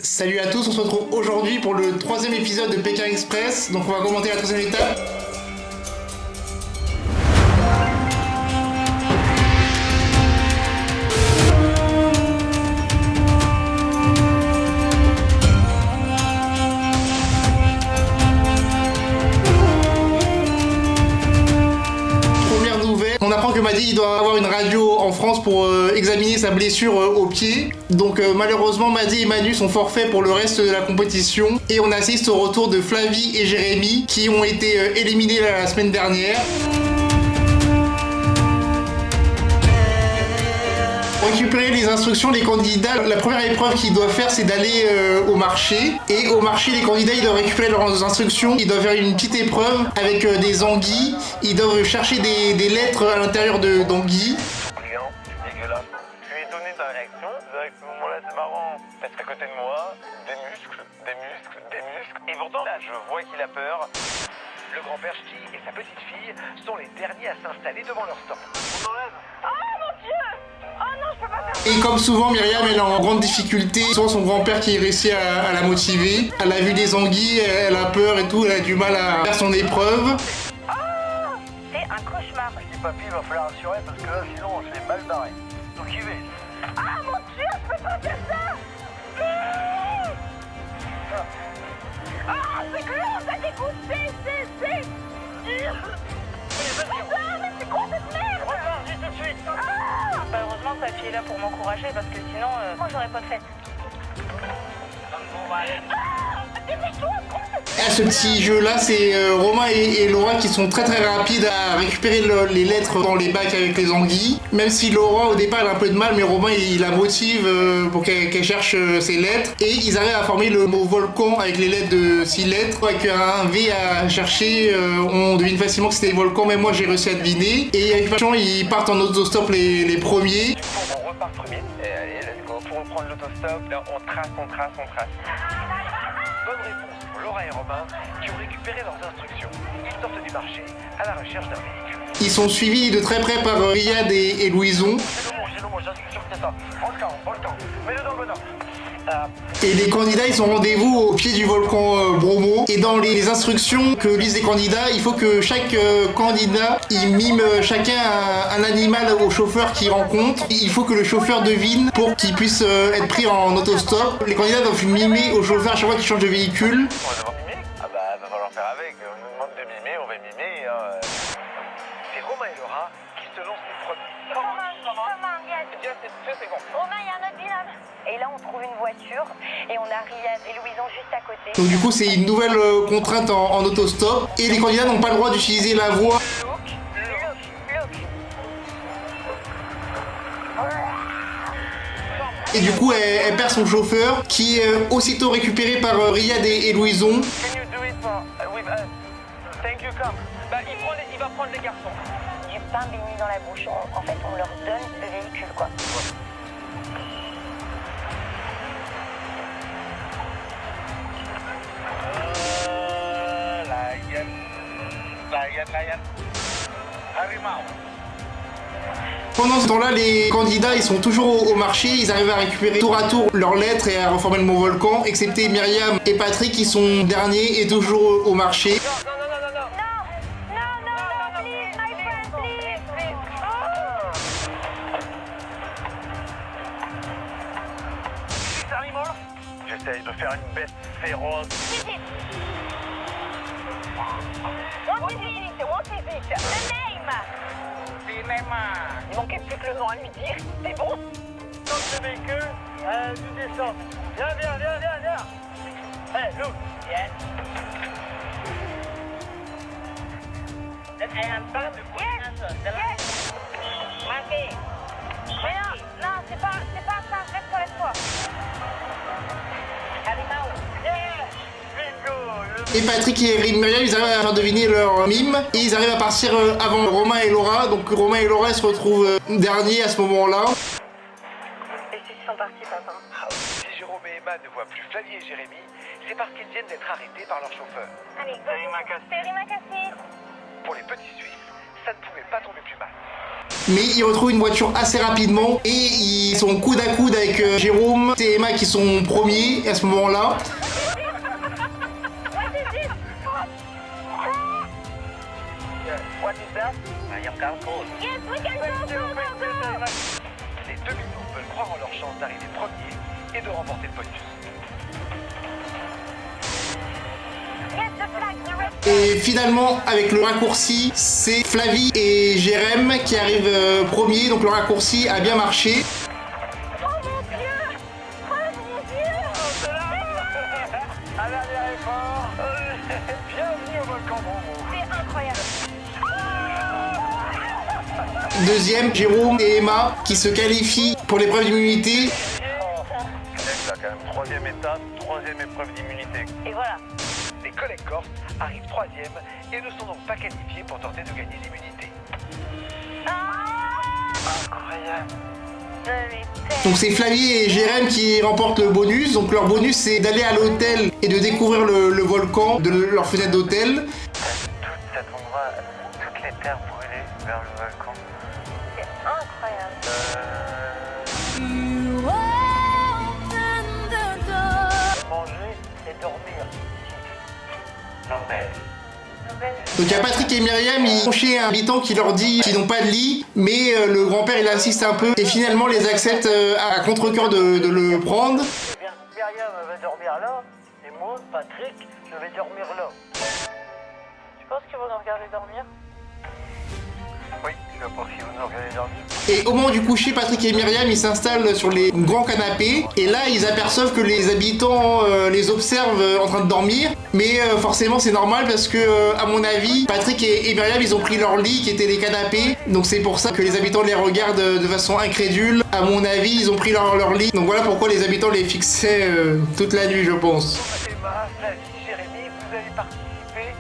Salut à tous, on se retrouve aujourd'hui pour le troisième épisode de Pékin Express. Donc on va commenter la troisième étape. Première nouvelle, on apprend que Madi il doit avoir une radio en France pour examiner sa blessure au pied. Donc malheureusement Madi et Manu sont forfaits pour le reste de la compétition. Et on assiste au retour de Flavie et Jérémy qui ont été éliminés la semaine dernière. Pour récupérer les instructions des candidats, la première épreuve qu'ils doivent faire c'est d'aller au marché. Et au marché les candidats ils doivent récupérer leurs instructions, ils doivent faire une petite épreuve avec des anguilles. Ils doivent chercher des lettres à l'intérieur d'anguilles. Client, dégueulasse. Je lui ai donné sa réaction. À ce moment-là, c'est marrant. Parce qu'à côté de moi, des muscles. Et pourtant, là, je vois qu'il a peur. Le grand-père Ch'ti et sa petite-fille sont les derniers à s'installer devant leur stand. On enlève. Oh mon Dieu! Oh non, je peux pas faire ça! Et comme souvent, Myriam elle est en grande difficulté. Souvent son grand-père qui réussit à la motiver. Elle a vu des anguilles, elle a peur et tout, elle a du mal à faire son épreuve. Oh! C'est un cauchemar. Je dis papy, il va falloir assurer parce que là, sinon, je vais mal barrer. Donc il va. Ah mon Dieu, je peux pas faire ça! Ah, c'est long, ça dégoûte, c'est... Mais c'est quoi cette merde? Reparti tout de suite. Ah! Heureusement, sa fille est là pour m'encourager parce que sinon, moi j'aurais pas fait. Bon, bah, allez. Dépêche-toi, quoi! À ce petit jeu-là, c'est Romain et Laura qui sont très rapides à récupérer les lettres dans les bacs avec les anguilles. Même si Laura au départ elle a un peu de mal, mais Romain il la motive pour qu'elle cherche ses lettres. Et ils arrivent à former le mot volcan avec les lettres de 6 lettres. Avec un V à chercher, on devine facilement que c'était volcan, mais moi j'ai réussi à deviner. Et avec Passion, ils partent en autostop les premiers. On repart premier. Et allez, let's go. Pour reprendre l'autostop, là, on trace. Bonne réponse pour Laura et Romain qui ont récupéré leurs instructions. Ils sortent du marché à la recherche d'un véhicule. Ils sont suivis de très près par Riyad et Louison. C'est le bon, j'en suis sûr que c'est ça. Prends le temps. Mets-le dans le bonheur. Et les candidats, ils ont rendez-vous au pied du volcan Bromo. Et dans les instructions que lisent les candidats, il faut que chaque candidat, il mime chacun un animal au chauffeur qu'il rencontre. Il faut que le chauffeur devine pour qu'il puisse être pris en autostop. Les candidats doivent mimer au chauffeur à chaque fois qu'il change de véhicule. On va devoir mimer. Ah bah, va falloir faire avec. On nous demande de mimer, on va mimer. C'est Romain et Laura qui se lancent les premiers. Comment, Riyad? Bien, c'est bon. Romain, il y a un autre binôme. Et là, on trouve une voiture et on a Riyad et Louison juste à côté. Donc du coup, c'est une nouvelle contrainte en autostop. Et les candidats n'ont pas le droit d'utiliser la voix. Look. Et du coup, elle perd son chauffeur, qui est aussitôt récupéré par Riyad et Louison. Can you do it with us? Thank you, come. Bah, il va prendre les garçons. Du pain béni dans la bouche. En fait, on leur donne le véhicule, quoi. Lion. Harimau. Pendant ce temps-là, les candidats, ils sont toujours au marché, ils arrivent à récupérer tour à tour leurs lettres et à reformer le mot volcan, excepté Myriam et Patrick qui sont derniers et toujours au marché. Non. Non, please, my friend, please. C'est Harimau. J'essaye de faire une bête féroce. What is it? The name. Il manquait plus que le nom à lui dire. C'est bon? Dans ce véhicule, nous descendons. Viens. Hey, look. Yes. Marqué. Mais non, c'est pas ça. Reste-toi. Harimau. Bingo. Et Patrick et Myriam, ils arrivent à faire deviner leur mime et ils arrivent à partir avant Romain et Laura. Donc Romain et Laura ils se retrouvent derniers à ce moment-là. Et s'ils sont partis, papa? Si Jérôme et Emma ne voient plus Flavie et Jérémy, c'est parce qu'ils viennent d'être arrêtés par leur chauffeur. Allez, Terry Macassi. Pour les petits Suisses, ça ne pouvait pas tomber plus mal. Mais ils retrouvent une voiture assez rapidement et ils sont coude à coude avec Jérôme et Emma qui sont premiers à ce moment-là. What is that? I am Carlos. Yes, we can go. Les deux binômes veulent croire en leur chance d'arriver premiers et de remporter le bonus. Get the flag, the red. Et finalement, avec le raccourci, c'est Flavie et Jérém qui arrivent premiers, donc le raccourci a bien marché. Oh mon Dieu! Oh mon Dieu! Un dernier effort. Bienvenue au volcan Bromo. C'est incroyable. Deuxième, Jérôme et Emma qui se qualifient pour l'épreuve d'immunité. Là, quand même, troisième étape, troisième épreuve d'immunité. Et voilà. Les collègues corses arrivent troisième et ne sont donc pas qualifiés pour tenter de gagner l'immunité. Incroyable. Donc c'est Flavie et Jérém qui remportent le bonus. Donc leur bonus c'est d'aller à l'hôtel et de découvrir le volcan de leur fenêtre d'hôtel. Tout cet endroit, toutes les terres brûlées vers le volcan. C'est incroyable. Manger et dormir. L'embête. Donc il y a Patrick et Myriam, ils vont chez un habitant qui leur dit qu'ils n'ont pas de lit, mais le grand-père il insiste un peu et finalement les accepte à contre-cœur de le prendre. Myriam va dormir là, et moi, Patrick, je vais dormir là. Tu penses qu'ils vont nous regarder dormir? Oui, je pense qu'ils vont nous regarder dormir. Et au moment du coucher, Patrick et Myriam ils s'installent sur les grands canapés et là ils aperçoivent que les habitants les observent en train de dormir. Mais forcément c'est normal parce que à mon avis Patrick et Myriam ils ont pris leur lit qui étaient les canapés. Donc c'est pour ça que les habitants les regardent de façon incrédule. À mon avis ils ont pris leur lit. Donc voilà pourquoi les habitants les fixaient toute la nuit je pense. Emma, Flavie, Jérémy, vous allez participer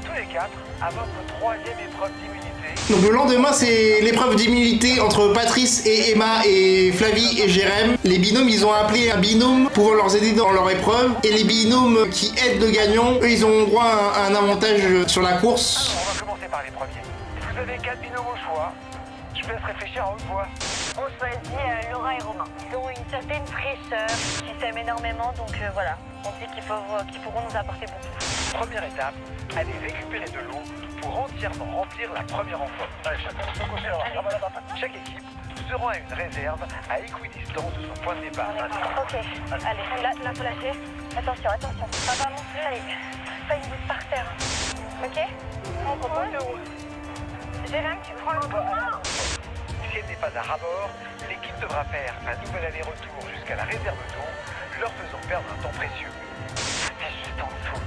tous les quatre à votre troisième épreuve d'immunité. Donc le lendemain c'est l'épreuve d'immunité entre Patrice et Emma et Flavie et Jérém. Les binômes ils ont appelé un binôme pour leur aider dans leur épreuve. Et les binômes qui aident le gagnant, eux ils ont droit à un avantage sur la course. On va commencer par les premiers. Vous avez 4 binômes au choix. Je vous laisse réfléchir à haute voix. On choisit Laura et Romain. Ils ont une certaine fraîcheur, qui s'aiment énormément, donc voilà. On sait qu'ils pourront nous apporter beaucoup. Première étape, allez récupérer de l'eau pour entièrement remplir la première amphore. Allez, chaque équipe se rend à une réserve à équidistance de son point de départ. Ok, allez, là faut lâcher. Attention, ça va monter, allez. Pas une goutte par terre. Ok? On propose de haut. Jérém, tu prends le point. Si elle n'est pas à rabord, l'équipe devra faire un nouvel aller-retour jusqu'à la réserve d'eau, leur faisant perdre un temps précieux. Juste en dessous.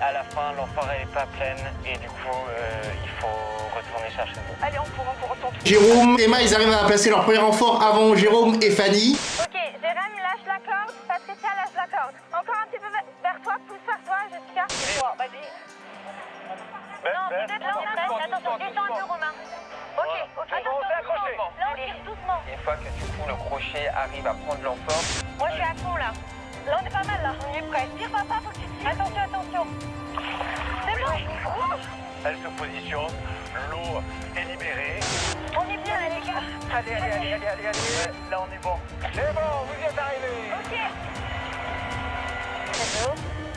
À la fin, l'amphore n'est pas pleine et du coup, il faut retourner chercher l'eau. Allez, on court, Jérôme, Emma, ils arrivent à placer leur premier renfort avant Jérôme et Fanny. Ok, Jérém, lâche la corde. Patricia, lâche la corde. Encore un petit peu vers toi, pousse vers toi, Jessica. Toi, vas-y. Non, peut-être là, attention, descends un peu, Romain. Ok, attention, doucement. Là, on tire doucement. Une fois que du coup le crochet arrive à prendre l'amphore, Moi, je suis à fond, là. Là, on est pas mal, là. On est prêt. Tire, papa, faut que tu tires. Attention. C'est bon. elle se positionne, l'eau est libérée. On est bien, les gars. Allez, là on est bon. C'est bon, vous y êtes arrivés. Ok.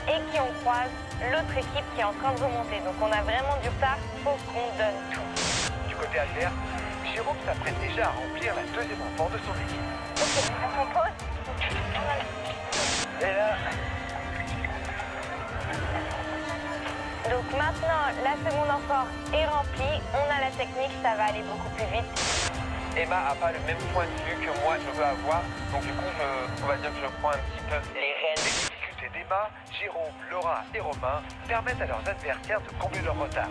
Et qui on croise l'autre équipe qui est en train de remonter. Donc on a vraiment du retard, faut qu'on donne tout. Du côté adverse, Jérôme s'apprête déjà à remplir la deuxième amphore de son équipe. Ok, on pose. Et là, donc maintenant, la seconde amphore est remplie. On a la technique, ça va aller beaucoup plus vite. Emma n'a pas le même point de vue que moi je veux avoir, donc du coup on va dire que je prends un petit peu les rênes. Les difficultés d'Emma, Jérôme, Laura et Romain permettent à leurs adversaires de combler leur retard.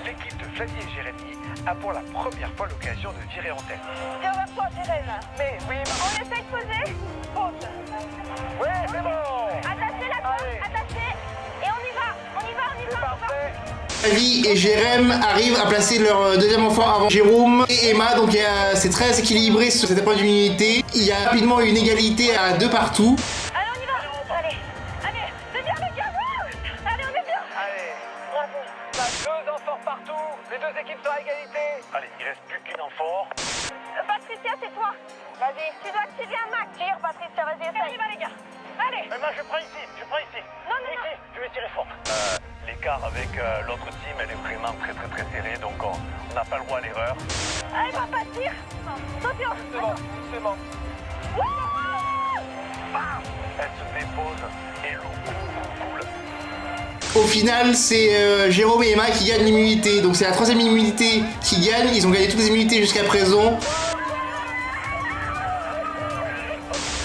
L'équipe de Flavie et Jérémy a pour la première fois l'occasion de tirer en tête. Tiens vers toi, Jérém. Mais oui, On essaie de poser. Pose. ouais, c'est bon. Attachez la corde, Allez. attachez. Et on y va. C'est parfait. Flavie et Jérém arrivent à placer leur deuxième enfant avant Jérôme et Emma, donc c'est très équilibré sur cette épreuve d'immunité. Il y a rapidement une égalité à 2 partout. Allez, on y va. Allez, c'est bien, les gars. Allez, on est bien. Allez, Bravo. t'as 2 amphores partout, les 2 équipes sont à égalité. Allez, il reste plus qu'une amphore. Patricia, c'est toi. Vas-y, tu dois tirer un max. Tire, Patricia, vas-y, essaye. On y va, les gars. Allez. Moi, je prends ici. Non. Ici, je vais tirer fort. L'écart avec l'autre team, elle est vraiment très serrée, donc on n'a pas le droit à l'erreur. Allez, papa, tire. Attention. C'est bon. Bam. Elle se dépose et l'eau coule. Au final, c'est Jérôme et Emma qui gagnent l'immunité. Donc c'est la 3e immunité qui gagne. Ils ont gagné toutes les immunités jusqu'à présent.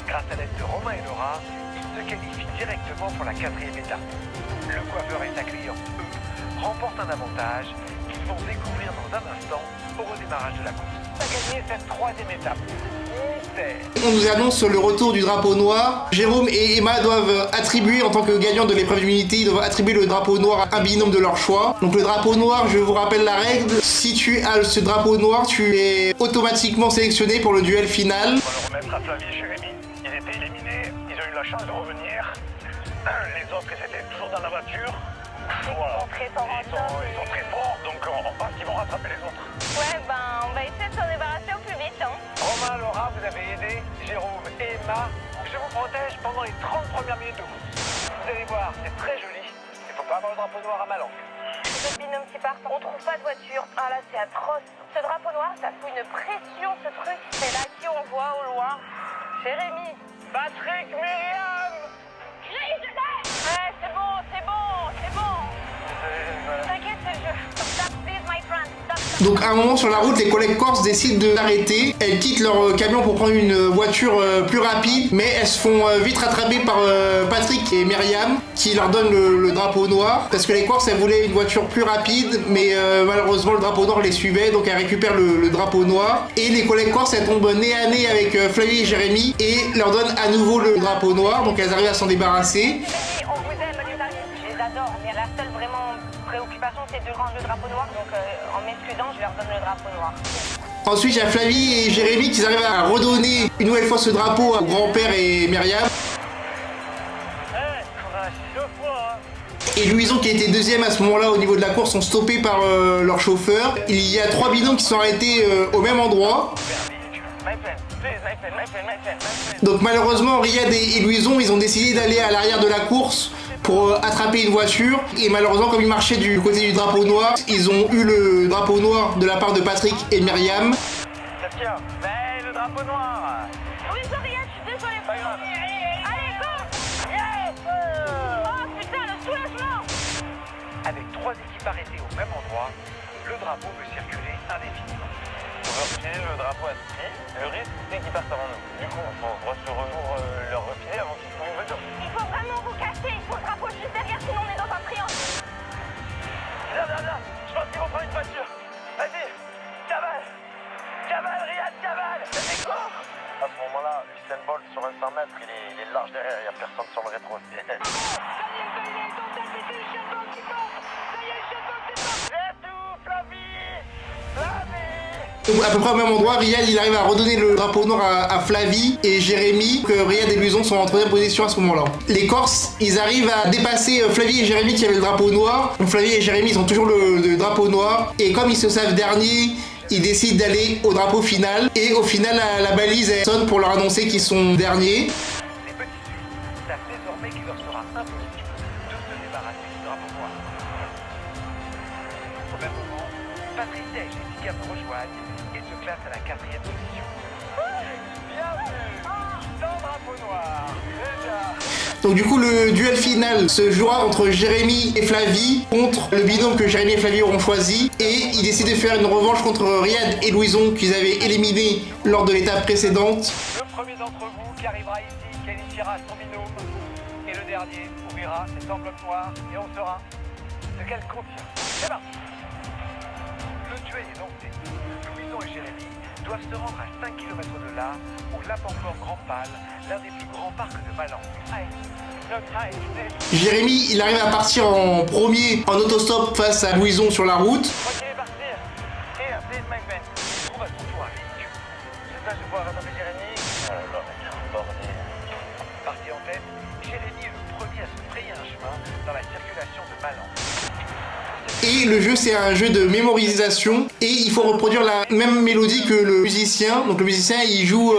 Grâce à l'aide de Romain et Laura, ils se qualifient directement pour la 4e étape. Le coiffeur et sa cliente, eux, remportent un avantage qu'ils vont découvrir dans un instant au redémarrage de la course. On a gagné cette 3e étape. On nous annonce le retour du drapeau noir. Jérôme et Emma doivent attribuer, en tant que gagnants de l'épreuve d'immunité, ils doivent attribuer le drapeau noir à un binôme de leur choix. Donc le drapeau noir, je vous rappelle la règle, si tu as ce drapeau noir, tu es automatiquement sélectionné pour le duel final. On va le remettre à Flavie et Jérémy. Ils étaient éliminés, ils ont eu la chance de revenir. Les autres, ils étaient toujours dans la voiture. Voilà. Ils sont très forts, donc on pense qu'ils vont rattraper les autres. Ouais, on va essayer de s'en débarrasser au plus vite, hein. Romain, Laura, vous avez aidé Jérôme et Emma. Je vous protège pendant les 30 premières minutes de course. Vous allez voir, c'est très joli. Il faut pas avoir le drapeau noir à ma langue. Ce binôme qui part, on trouve pas de voiture. Ah là, c'est atroce. Ce drapeau noir, ça fout une pression, ce truc. C'est là qui on voit au loin. Jérémy. Patrick, Myriam. Ouais, c'est bon. T'inquiète, c'est le jeu. Stop, please, my friend. Stop. Donc à un moment sur la route, les collègues corses décident de l'arrêter. Elles quittent leur camion pour prendre une voiture plus rapide, mais elles se font vite rattraper par Patrick et Myriam qui leur donnent le drapeau noir. Parce que les corses, elles voulaient une voiture plus rapide, mais malheureusement le drapeau noir les suivait, donc elles récupèrent le drapeau noir. Et les collègues corses, elles tombent nez à nez avec Flavie et Jérémy et leur donnent à nouveau le drapeau noir, donc elles arrivent à s'en débarrasser. On vous aime, les amis. Je les adore, mais la seule vraiment préoccupation, c'est de rendre le drapeau noir. Donc en m'excusant, je leur donne le drapeau noir. Ensuite, il y a Flavie et Jérémy qui arrivent à redonner une nouvelle fois ce drapeau au grand-père et Myriam. Et Louison, qui était deuxième à ce moment-là au niveau de la course, sont stoppés par leur chauffeur. Il y a 3 binômes qui sont arrêtés au même endroit. Donc malheureusement, Riyad et Louison, ils ont décidé d'aller à l'arrière de la course pour attraper une voiture. Et malheureusement, comme ils marchaient du côté du drapeau noir, ils ont eu le drapeau noir de la part de Patrick et Myriam. Tiens, mais le drapeau noir. Oui, Riyad, je suis désolée. Pas grave. Allez, go. Yes. Oh putain, le soulagement. Avec 3 équipes arrêtées au même endroit, le drapeau peut circuler indéfiniment. On va refiler le drapeau à ski. Le risque, c'est qu'ils partent avant nous. Du coup, on va se leur refiler avant qu'ils trouvent une voiture. Il faut vraiment vous casser. Il faut le drapeau juste derrière, sinon on est dans un triangle. Viens. Je pense qu'ils vont prendre une voiture. Vas-y. Cavale, Riyad, cavale. C'est quoi? À ce moment-là, Usain Bolt sur un 100 mètres, il est large derrière. Il n'y a personne sur le rétro. Donc, à peu près au même endroit, Riyad il arrive à redonner le drapeau noir à Flavie et Jérémy, que Riyad et Louison sont en 3e position à ce moment-là. Les Corses, ils arrivent à dépasser Flavie et Jérémy qui avaient le drapeau noir. Donc Flavie et Jérémy, ils ont toujours le drapeau noir. Et comme ils se savent derniers, ils décident d'aller au drapeau final. Et au final, la balise elle sonne pour leur annoncer qu'ils sont derniers. Les petits Suisses savent désormais qu'il leur sera impossible de se débarrasser du drapeau noir. Au même moment, Patricia et Jessica me rejoignent et se classent à la 4e position. Bienvenue dans le drapeau noir. Déjà. Donc du coup, le duel final se jouera entre Jérémy et Flavie contre le binôme que Jérémy et Flavie auront choisi. Et ils décident de faire une revanche contre Riyad et Louison qu'ils avaient éliminés lors de l'étape précédente. Le premier d'entre vous qui arrivera ici qualifiera son binôme. Et le dernier ouvrira cette enveloppe noire et on saura ce qu'elle contient. C'est parti. Le duel est lancé. Louison et Jérémy doivent se rendre à 5 km de là, au Lappenfort Grand Pal, l'un des plus grands parcs de Malan. Jérémy, il arrive à partir en premier en autostop face à Louison sur la route. Je crois qu'il est parti. Et please, my friend. Il trouve à son tour un véhicule. J'espère que je vais pouvoir rattraper Jérémy. Alors, mec, bordel. Parti en tête, Jérémy est le premier à se frayer un chemin dans la circulation de Malan. C'est Et le jeu, c'est un jeu de mémorisation. Et il faut reproduire la même mélodie que le musicien. Donc le musicien, il joue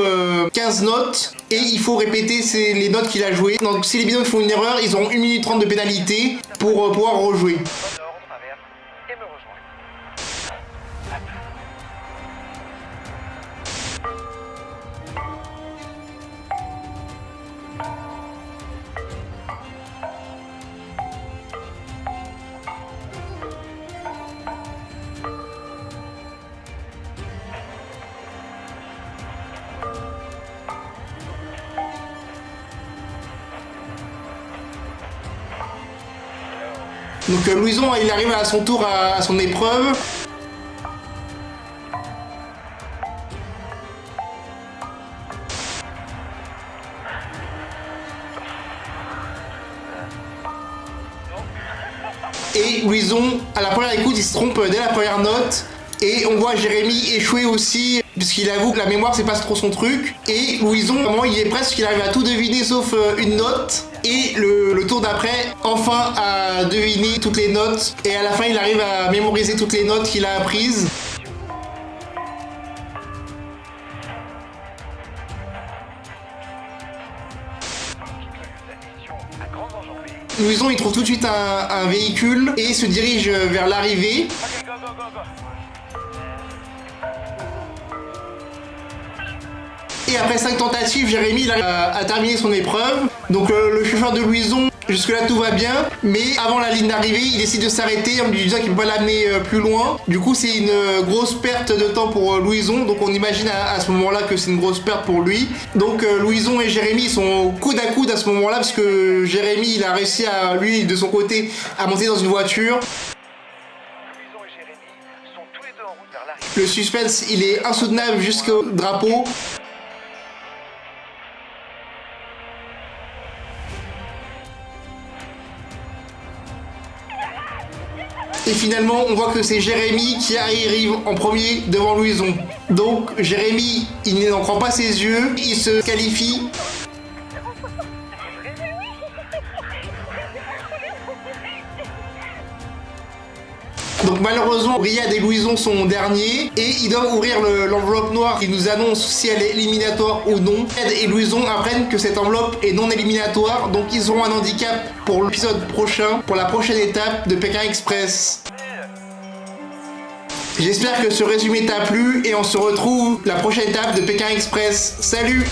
15 notes. Et il faut répéter les notes qu'il a jouées. Donc si les binômes font une erreur, ils auront 1 minute 30 de pénalité pour pouvoir rejouer. Donc Louison, il arrive à son tour à son épreuve. Et Louison, à la première écoute, il se trompe dès la première note. Et on voit Jérémy échouer aussi, puisqu'il avoue que la mémoire c'est pas trop son truc. Et Louison, au moment il est presque, il arrive à tout deviner sauf une note. Et le tour d'après, enfin à deviner toutes les notes. Et à la fin, il arrive à mémoriser toutes les notes qu'il a apprises. Louison, il trouve tout de suite un véhicule et se dirige vers l'arrivée. Et après 5 tentatives, Jérémy a terminé son épreuve. Donc le chauffeur de Louison, jusque-là tout va bien. Mais avant la ligne d'arrivée, il décide de s'arrêter en lui disant qu'il ne peut pas l'amener plus loin. Du coup, c'est une grosse perte de temps pour Louison. Donc on imagine à ce moment-là que c'est une grosse perte pour lui. Donc Louison et Jérémy sont coude à coude à ce moment-là. Parce que Jérémy, il a réussi à, lui, de son côté, à monter dans une voiture. Le suspense, il est insoutenable jusqu'au drapeau. Et finalement, on voit que c'est Jérémy qui arrive en premier devant Louison. Donc, Jérémy, il n'en croit pas ses yeux, il se qualifie. Donc malheureusement, Riyad et Louison sont derniers et ils doivent ouvrir l'enveloppe noire qui nous annonce si elle est éliminatoire ou non. Riyad et Louison apprennent que cette enveloppe est non éliminatoire, donc ils auront un handicap pour l'épisode prochain, pour la prochaine étape de Pékin Express. J'espère que ce résumé t'a plu et on se retrouve la prochaine étape de Pékin Express. Salut!